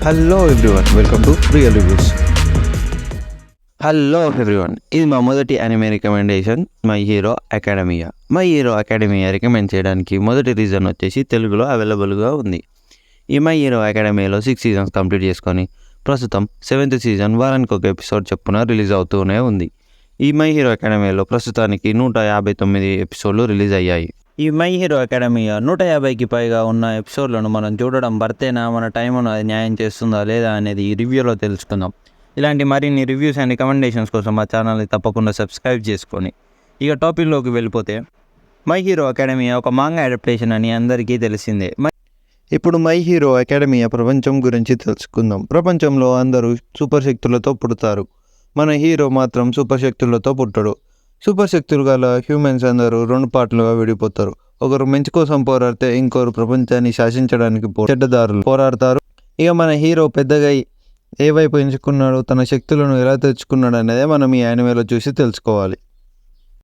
Hello everyone, welcome to real reviews. Hello everyone, ఇది మా మొదటి anime recommendation my hero academia. My hero academia recommend చేయడానికి మొదటి reason వచ్చేసి తెలుగులో అవైలబుల్గా ఉంది. ఈ మై హీరో అకాడమియాలో 6 సీజన్స్ కంప్లీట్ చేసుకొని ప్రస్తుతం 7th సీజన్ వారానికి ఒక ఎపిసోడ్ చొప్పున రిలీజ్ అవుతూనే ఉంది. ఈ మై హీరో అకాడమియాలో ప్రస్తుతానికి 159 ఎపిసోడ్లు రిలీజ్ అయ్యాయి. ఈ మై హీరో అకాడమియా 150కి పైగా ఉన్న ఎపిసోడ్లను మనం చూడడం వర్తేనా, మన టైంను అది న్యాయం చేస్తుందా లేదా అనేది ఈ రివ్యూలో తెలుసుకుందాం. ఇలాంటి మరిన్ని రివ్యూస్ అండ్ రికమెండేషన్స్ కోసం మా ఛానల్ని తప్పకుండా సబ్స్క్రైబ్ చేసుకొని ఇక టాపిక్లోకి వెళ్ళిపోతే, మై హీరో అకాడమియా ఒక మాంగా అడాప్టేషన్ అని అందరికీ తెలిసిందే. ఇప్పుడు మై హీరో అకాడమియా ప్రపంచం గురించి తెలుసుకుందాం. ప్రపంచంలో అందరూ సూపర్ శక్తులతో పుడతారు. మన హీరో మాత్రం సూపర్ శక్తులతో పుట్టడు. సూపర్ శక్తులు గల హ్యూమన్స్ అందరూ 2 పార్ట్లుగా విడిపోతారు. ఒకరు మంచి కోసం పోరాడితే ఇంకొకరు ప్రపంచాన్ని శాసించడానికి చెడ్డదారులు పోరాడతారు. ఇక మన హీరో పెద్దగా ఏ వైపు ఎంచుకున్నాడు, తన శక్తులను ఎలా తెచ్చుకున్నాడు అనేదే మనం ఈ యానిమేలో చూసి తెలుసుకోవాలి.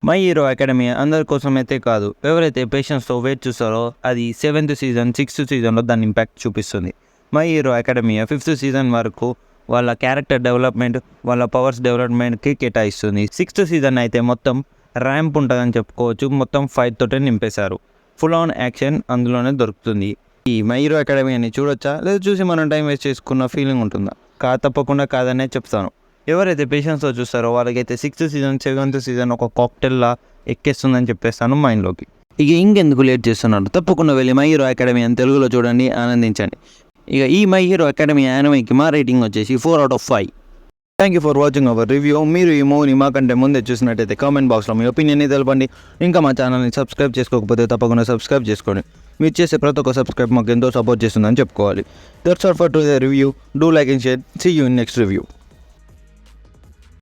మై హీరో అకాడమియా అందరి కోసం అయితే కాదు, ఎవరైతే పేషెన్స్తో వెయిట్ చూస్తారో అది 7th సీజన్ 6th సీజన్లో దాని ఇంపాక్ట్ చూపిస్తుంది. My hero academia 5th season వరకు వాళ్ళ క్యారెక్టర్ డెవలప్మెంట్, వాళ్ళ పవర్స్ డెవలప్మెంట్కి కేటాయిస్తుంది. 6th సీజన్ అయితే మొత్తం ర్యాంప్ ఉంటుందని చెప్పుకోవచ్చు. మొత్తం ఫైట్ తోటే నింపేశారు. ఫుల్ ఆన్ యాక్షన్ అందులోనే దొరుకుతుంది. ఈ మై హీరో అకాడమియాని చూడొచ్చా లేదా చూసి మనం టైం వేస్ట్ చేసుకున్న ఫీలింగ్ ఉంటుందా? తప్పకుండా కాదనే చెప్తాను. ఎవరైతే పేషెన్స్తో చూస్తారో వాళ్ళకైతే 6th సీజన్ 7th సీజన్ ఒక కాక్టైల్లా ఎక్కేస్తుందని చెప్పేస్తాను మైండ్లోకి. ఇక ఇంకెందుకు లేట్ చేస్తున్నారు, తప్పకుండా వెళ్ళి మై హీరో అకాడమియా అని తెలుగులో చూడండి, ఆనందించండి. ఇక ఈ మై హీరో అకాడమీ యానిమేకి మా రేటింగ్ వచ్చేసి 4/5. Thank you for watching our review. మీరు ఈ మూవీని మాకంటే ముందే చూసినట్టయితే కామెంట్ బాక్స్లో మీ ఒపీనియన్ని తెలపండి. ఇంకా మా ఛానల్ని సబ్స్క్రైబ్ చేసుకోకపోతే తప్పకుండా సబ్స్క్రైబ్ చేసుకోండి. మీరు చేసే ప్రతి ఒక్క సబ్స్క్రైబ్ మాకు ఎంతో సపోర్ట్ చేస్తుందని చెప్పుకోవాలి. That's all for today review. Do like and share. See you in next review.